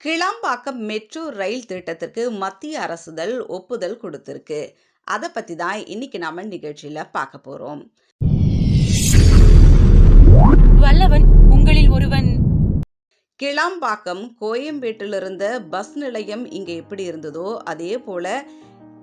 Kilambakkam metro rail திட்டத்திற்கு மத்திய அரசுதல் ஒப்புதல் கொடுத்திருக்கு. அதை பத்தி தான் இன்னைக்கு நாம நிகழ்ச்சியில பார்க்க போறோம். வல்லவன் உங்களில் ஒருவன். கிளாம்பாக்கம் கோயம்பேட்டில் இருந்த பஸ் நிலையம் இங்க எப்படி இருந்ததோ அதே போல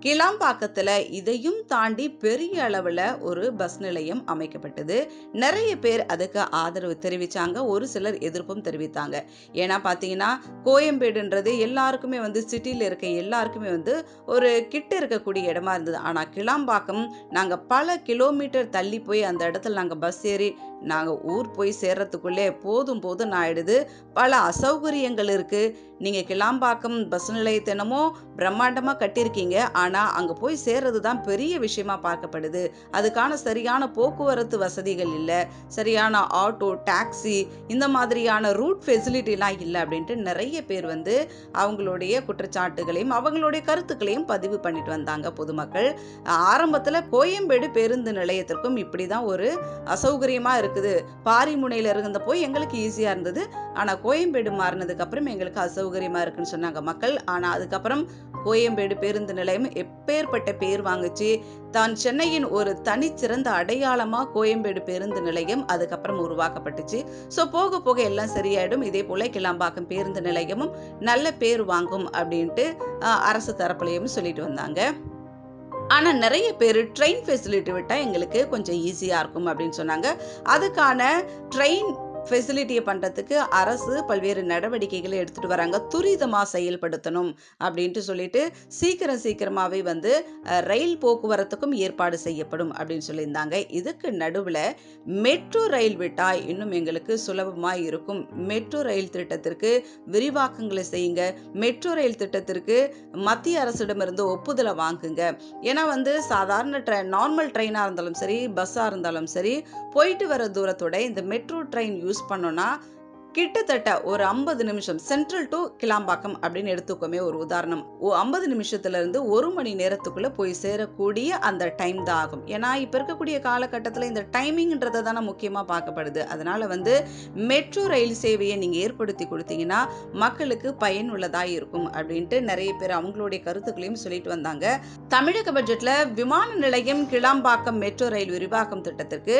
கிளாம்பாக்கத்துல இதையும் தாண்டி பெரிய அளவுல ஒரு பஸ் நிலையம் அமைக்கப்பட்டது. நிறைய பேர் அதுக்கு ஆதரவு தெரிவிச்சாங்க, ஒரு சிலர் எதிர்ப்பும் தெரிவித்தாங்க. ஏன்னா பாத்தீங்கன்னா கோயம்பேடுன்றது எல்லாருக்குமே சிட்டில இருக்க எல்லாருக்குமே ஒரு கிட்ட இருக்கக்கூடிய இடமா இருந்தது. ஆனா கிளாம்பாக்கம் நாங்க பல கிலோமீட்டர் தள்ளி போய் அந்த இடத்துல நாங்க பஸ் ஏறி நாங்க ஊர் போய் சேர்றதுக்குள்ளே போதும் போதும் ஆயிடுது. பல அசௌகரியங்கள் இருக்கு. நீங்க கிளாம்பாக்கம் பஸ் நிலையத்தை என்னமோ பிரம்மாண்டமா கட்டியிருக்கீங்க, ஆனா அங்க போய் சேர்றது தான் பெரிய விஷயமா பார்க்கப்படுது. அதுக்கான சரியான போக்குவரத்து வசதிகள் இல்ல, சரியான ஆட்டோ, டாக்ஸி இந்த மாதிரியான ரூட் ஃபெசிலிட்டிலாம் இல்லை அப்படின்ட்டு நிறைய பேர் அவங்களுடைய குற்றச்சாட்டுகளையும் அவங்களுடைய கருத்துக்களையும் பதிவு பண்ணிட்டு வந்தாங்க பொதுமக்கள். ஆரம்பத்துல கோயம்பேடு பேருந்து நிலையத்திற்கும் இப்படிதான் ஒரு அசௌகரியமா இருக்குது. பாரிமுனையில இருந்த போய் எங்களுக்கு ஈஸியா இருந்தது, ஆனா கோயம்பேடு மாறினதுக்கு அப்புறம் எங்களுக்கு அசௌகரியமா இருக்குன்னு சொன்னாங்க மக்கள். ஆனா அதுக்கப்புறம் கோயம்பேடு பேருந்து நிலையம் எப்பேற்பட்ட பேர் வாங்குச்சு. தான் சென்னையின் ஒரு தனிச்சிறந்த அடையாளமா கோயம்பேடு பேருந்து நிலையம் அதுக்கப்புறம் உருவாக்கப்பட்டுச்சு. ஸோ போக போக எல்லாம் சரியாயிடும். இதே போல கிளாம்பாக்கம் பேருந்து நிலையமும் நல்ல பேர் வாங்கும் அப்படின்ட்டு அரசு தரப்புலையும் சொல்லிட்டு வந்தாங்க. ஆனா நிறைய பேர் ட்ரெயின் ஃபெசிலிட்டி விட்டா எங்களுக்கு கொஞ்சம் ஈஸியா இருக்கும் அப்படின்னு சொன்னாங்க. அதுக்கான ட்ரெயின் ஃபெசிலிட்டியை பண்றதுக்கு அரசு பல்வேறு நடவடிக்கைகளை எடுத்துட்டு வராங்க. துரிதமா செயல்படுத்தணும் அப்படின்ட்டு சொல்லிட்டு சீக்கிரமாவே ரயில் போக்குவரத்துக்கும் ஏற்பாடு செய்யப்படும் அப்படின்னு சொல்லியிருந்தாங்க. இதுக்கு நடுவுல மெட்ரோ ரயில் விட்டா இன்னும் எங்களுக்கு சுலபமா இருக்கும். மெட்ரோ ரயில் திட்டத்திற்கு விரிவாக்கங்களை செய்யுங்க. மெட்ரோ ரயில் திட்டத்திற்கு மத்திய அரசிடமிருந்து ஒப்புதலை வாங்குங்க. ஏன்னா சாதாரண நார்மல் ட்ரெயினா இருந்தாலும் சரி, பஸ்ஸா இருந்தாலும் சரி, போயிட்டு வர தூரத்தோட இந்த மெட்ரோ ட்ரெயின் யூஸ் பண்ணோம்னா கிட்டத்தட்ட ஒரு 50 நிமிஷம் சென்ட்ரல் டு கிளாம்பாக்கம் அப்படின்னு எடுத்துக்கோமே ஒரு உதாரணம். 50 நிமிஷத்துல இருந்து 1 மணி நேரத்துக்குள்ள போய் சேரக்கூடிய அந்த டைம் தான் ஆகும். ஏன்னா இப்ப இருக்கக்கூடிய காலகட்டத்தில் இந்த டைமிங்ன்றதை தானே முக்கியமா பார்க்கப்படுது. அதனால மெட்ரோ ரயில் சேவையை நீங்க ஏற்படுத்தி கொடுத்தீங்கன்னா மக்களுக்கு பயனுள்ளதா இருக்கும் அப்படின்ட்டு நிறைய பேர் அவங்களுடைய கருத்துக்களையும் சொல்லிட்டு வந்தாங்க. தமிழக பட்ஜெட்ல விமான நிலையம் கிளாம்பாக்கம் மெட்ரோ ரயில் விரிவாக்கம் திட்டத்திற்கு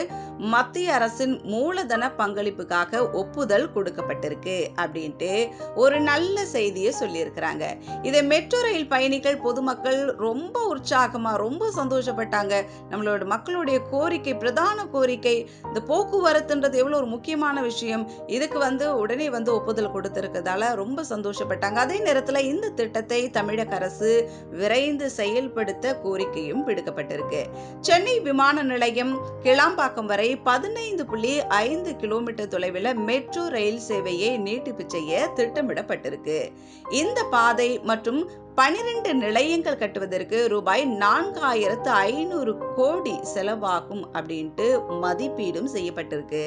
மத்திய அரசின் மூலதன பங்களிப்புக்காக ஒப்புதல் கொடுக்கப்பட்டிருக்கு அப்படின்ட்டு ஒரு நல்ல செய்தியை சொல்லியிருக்கிறாங்க. இதை மெட்ரோ ரயில் பயணிகள் பொதுமக்கள் ரொம்ப உற்சாகமா ரொம்ப சந்தோஷப்பட்டாங்க. நம்மளோட மக்களுடைய கோரிக்கை, பிரதான கோரிக்கை இந்த போக்குவரத்துன்றது எவ்வளவு ஒரு முக்கியமான விஷயம். இதுக்கு உடனே ஒப்புதல் கொடுத்திருக்கிறதால ரொம்ப சந்தோஷப்பட்டாங்க. அதே நேரத்துல இந்த திட்டத்தை தமிழக அரசு விரைந்து செயல்படுத்த கோரிக்கையும் விடுக்கப்பட்டிருக்கு. சென்னை விமான நிலையம் கிளாம்பாக்கம் வரை 15.5 கிலோமீட்டர் தொலைவில் மெட்ரோ ரயில் சேவையை நீட்டிப்பு செய்ய திட்டமிடப்பட்டிருக்கு. இந்த பாதை மற்றும் 12 நிலையங்கள் கட்டுவதற்கு ரூபாய் 4500 கோடி செலவாகும் அப்படின்ட்டு மதிப்பீடும் செய்யப்பட்டிருக்கு.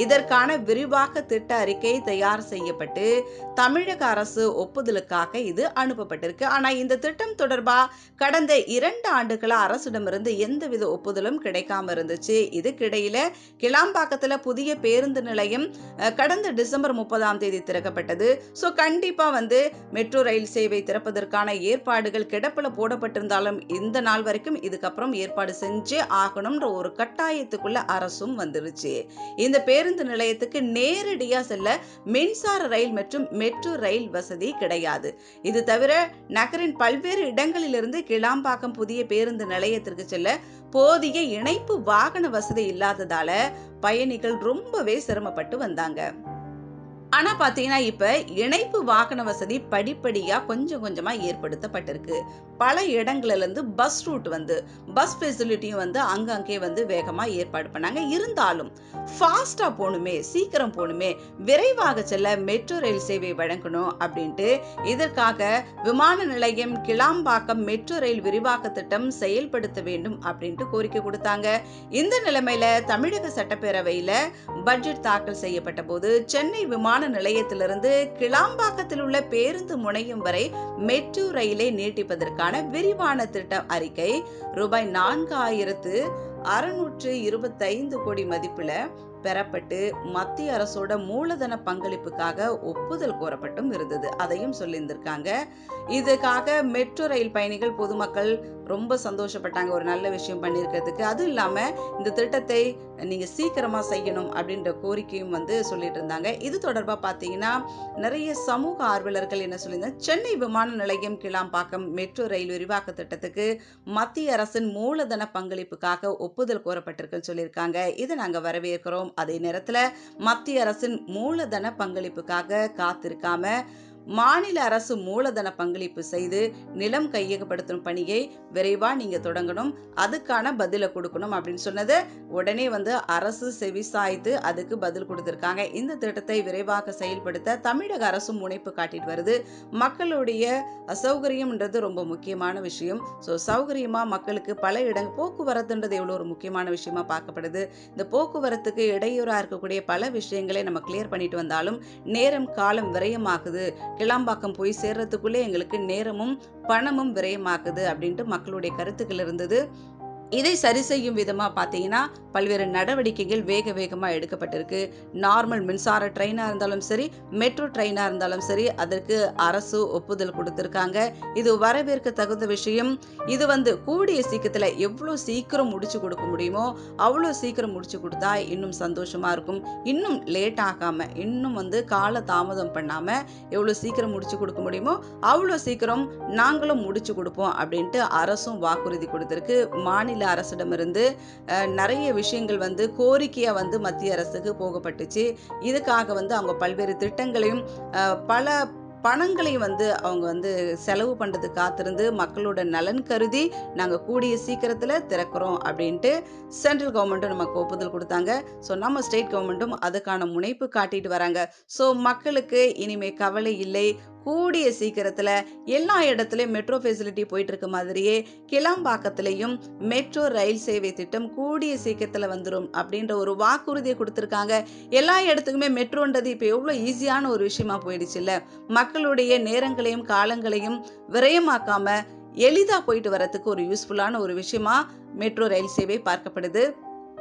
இதற்கான விரிவாக்க திட்ட அறிக்கை தயார் செய்யப்பட்டு தமிழக அரசு ஒப்புதலுக்காக இது அனுப்பப்பட்டிருக்கு. ஆனா இந்த திட்டம் தொடர்பா கடந்த 2 ஆண்டுகளா அரசிடமிருந்து எந்தவித ஒப்புதலும் கிடைக்காம இருந்துச்சு. இதுக்கிடையில கிளாம்பாக்கத்துல புதிய பேருந்து நிலையம் கடந்த டிசம்பர் 30ஆம் தேதி திறக்கப்பட்டது. ஸோ கண்டிப்பா மெட்ரோ ரயில் சேவை திறப்பதற்கான ஏற்பாடுகள் கிடப்பில் போடப்பட்டிருந்தாலும் இந்த நாள் வரைக்கும் இதுக்கப்புறம் ஏற்பாடு செஞ்சே ஆகணும்ன்ற ஒரு கட்டாயத்துக்குள்ள அரசும் வந்துருச்சு. இந்த பேருந்து நிலையத்துக்கு நேரடியா செல்ல மின்சார ரயில் மற்றும் மெட்ரோ ரயில் வசதி கிடையாது. இது தவிர நகரின் பல்வேறு இடங்களிலிருந்து கிளாம்பாக்கம் புதிய பேருந்து நிலையத்திற்கு செல்ல போதிய இணைப்பு வாகன வசதி இல்லாததால பயணிகள் ரொம்பவே சிரமப்பட்டு வந்தாங்க. ஆனா பாத்தீங்கன்னா இப்ப இணைப்பு வாகன வசதி படிப்படியா கொஞ்சமா ஏற்படுத்தப்பட்டிருக்கு. பல இடங்கள்ல இருந்து பஸ் ரூட் பஸ் ஃபெசிலிட்டியும் அங்கங்கே வேகமா ஏற்பாடு பண்ணாங்க. இருந்தாலும் ஃபாஸ்டா போகணுமே, சீக்கிரம் போகணுமே, விரைவாக செல்ல மெட்ரோ ரயில் சேவை வழங்கணும் அப்படின்ட்டு இதற்காக விமான நிலையம் கிளாம்பாக்கம் மெட்ரோ ரயில் விரிவாக்க திட்டம் செயல்படுத்த வேண்டும் அப்படின்ட்டு கோரிக்கை கொடுத்தாங்க. இந்த நிலைமையில தமிழக சட்டப்பேரவையில பட்ஜெட் தாக்கல் செய்யப்பட்ட போது சென்னை விமான நிலையத்திலிருந்து கிளாம்பாக்கத்தில் உள்ள பேருந்து முனையம் வரை மெட்ரோ ரயிலை நீட்டிப்பதற்கான விரிவான திட்ட அறிக்கை ரூபாய் 4625 கோடி மதிப்புல பெறப்பட்டு மத்திய அரசோட மூலதன பங்களிப்புக்காக ஒப்புதல் கோரப்பட்டும் இருந்தது. அதையும் சொல்லியிருந்திருக்காங்க. இதுக்காக மெட்ரோ ரயில் பயணிகள், பொதுமக்கள் ரொம்ப சந்தோஷப்பட்டாங்க, ஒரு நல்ல விஷயம் பண்ணியிருக்கிறதுக்கு. அதுவும் இல்லாம இந்த திட்டத்தை நீங்க சீக்கிரமா செய்யணும் அப்படின்ற கோரிக்கையும் சொல்லிட்டு இருந்தாங்க. இது தொடர்பா பார்த்தீங்கன்னா நிறைய சமூக ஆர்வலர்கள் என்ன சொல்லியிருந்தாங்க, சென்னை விமான நிலையம் கிளாம்பாக்கம் மெட்ரோ ரயில் விரிவாக்க திட்டத்துக்கு மத்திய அரசின் மூலதன பங்களிப்புக்காக ஒப்புதல் கோரப்பட்டிருக்குன்னு சொல்லியிருக்காங்க. இதை நாங்க வரவேற்கிறோம். அதே நேரத்துல மத்திய அரசின் மூலதன பங்களிப்புக்காக காத்திருக்காம மாநில அரசு மூலதன பங்களிப்பு செய்து நிலம் கையகப்படுத்தும் பணியை விரைவா நீங்க தொடங்கணும், அதுக்கான பதிலை கொடுக்கணும் அப்படின்னு சொன்னது உடனே அரசு செவிசாய்த்து அதுக்கு பதில் கொடுத்திருக்காங்க. இந்த திட்டத்தை விரைவாக செயல்படுத்த தமிழக அரசு முனைப்பு காட்டிட்டு வருது. மக்களுடைய அசௌகரியம்ன்றது ரொம்ப முக்கியமான விஷயம். சௌகரியமா மக்களுக்கு பல இடங்கள் போக்குவரத்துன்றது எவ்வளோ ஒரு முக்கியமான விஷயமா பார்க்கப்படுது. இந்த போக்குவரத்துக்கு இடையூறா இருக்கக்கூடிய பல விஷயங்களை நம்ம கிளியர் பண்ணிட்டு வந்தாலும் நேரம் காலம் விரயமாகுது, கிளாம்பாக்கம் போய் சேர்றதுக்குள்ளே எங்களுக்கு நேரமும் பணமும் விரயமாக்குது அப்படின்ட்டு மக்களுடைய கருத்துக்கள் இருந்தது. இதை சரி செய்யும் விதமா பார்த்தீங்கன்னா பல்வேறு நடவடிக்கைகள் வேக வேகமா எடுக்கப்பட்டிருக்கு. நார்மல் மின்சார ட்ரெயினா இருந்தாலும் சரி, மெட்ரோ ட்ரெயினா இருந்தாலும் சரி, அதற்கு அரசு ஒப்புதல் கொடுத்திருக்காங்க. இது வரவேற்க தகுந்த விஷயம். இது கூடிய சீக்கிரத்துல எவ்வளோ சீக்கிரம் முடிச்சு கொடுக்க முடியுமோ அவ்வளோ சீக்கிரம் முடிச்சு கொடுத்தா இன்னும் சந்தோஷமா இருக்கும். இன்னும் லேட் ஆகாம, இன்னும் கால தாமதம் பண்ணாம எவ்வளோ சீக்கிரம் முடிச்சு கொடுக்க முடியுமோ அவ்வளோ சீக்கிரம் நாங்களும் முடிச்சு கொடுப்போம் அப்படின்ட்டு அரசும் வாக்குறுதி கொடுத்திருக்கு. மாநில அரசிடமிருந்து நிறைய விஷயங்கள் கோரிக்கையா மத்திய அரசுக்கு போகப்பட்டுச்சு. இதுக்காக அவங்க பல்வேறு திட்டங்களையும் பல பணங்களையும் அவங்க செலவு பண்றது காத்திருந்து மக்களோட நலன் கருதி நாங்க கூடிய சீக்கிரத்துல திறக்கிறோம் அப்படின்ட்டு சென்ட்ரல் கவர்மெண்ட்டும் நமக்கு ஒப்புதல் கொடுத்தாங்க. நம்ம ஸ்டேட் கவர்மெண்ட்டும் அதுக்கான முனைப்பு காட்டிட்டு வராங்க. மக்களுக்கு இனிமே கவலை இல்லை. கூடிய சீக்கிரத்துல எல்லா இடத்துலயும் மெட்ரோ ஃபெசிலிட்டி போயிட்டு இருக்க மாதிரியே கிளாம்பாக்கத்திலையும் மெட்ரோ ரயில் சேவை திட்டம் கூடிய சீக்கிரத்துல வந்துடும் அப்படின்ற ஒரு வாக்குறுதியை கொடுத்திருக்காங்க. எல்லா இடத்துக்குமே மெட்ரோன்றது இப்ப எவ்வளவு ஈஸியான ஒரு விஷயமா போயிடுச்சு இல்ல. மக்களுடைய நேரங்களையும் காலங்களையும் விரயமாக்காம எளிதா போயிட்டு வரதுக்கு ஒரு யூஸ்ஃபுல்லான ஒரு விஷயமா மெட்ரோ ரயில் சேவை பார்க்கப்படுது.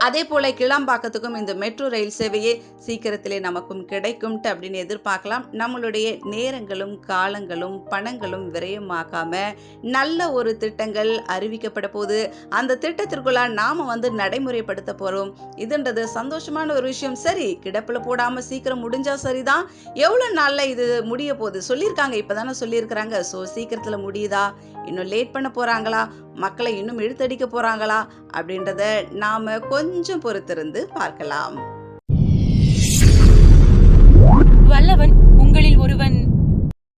அதே போல கிளாம்பாக்கத்துக்கும் இந்த மெட்ரோ ரயில் சேவையே சீக்கிரத்திலே நமக்கும் கிடைக்கும் அப்படின்னு எதிர்பார்க்கலாம். நம்மளுடைய நேரங்களும் காலங்களும் பணங்களும் விரயமாக்காம நல்ல ஒரு திட்டங்கள் அறிவிக்கப்பட போது அந்த திட்டத்திற்குள்ள நாம நடைமுறைப்படுத்த போறோம். இதுன்றது சந்தோஷமான ஒரு விஷயம். சரி, கிடப்புல போடாம சீக்கிரம் முடிஞ்சா சரிதான். எவ்வளவு நாள்ல இது முடிய போகுது சொல்லியிருக்காங்க, இப்பதானே சொல்லியிருக்கிறாங்க. சீக்கிரத்துல முடியுதா, இன்னும் லேட் பண்ண போறாங்களா, மக்களை இன்னும் இழுத்தடிக்க போறாங்களா அப்படின்றத நாம கொஞ்சம் பொறுத்திருந்து பார்க்கலாம்.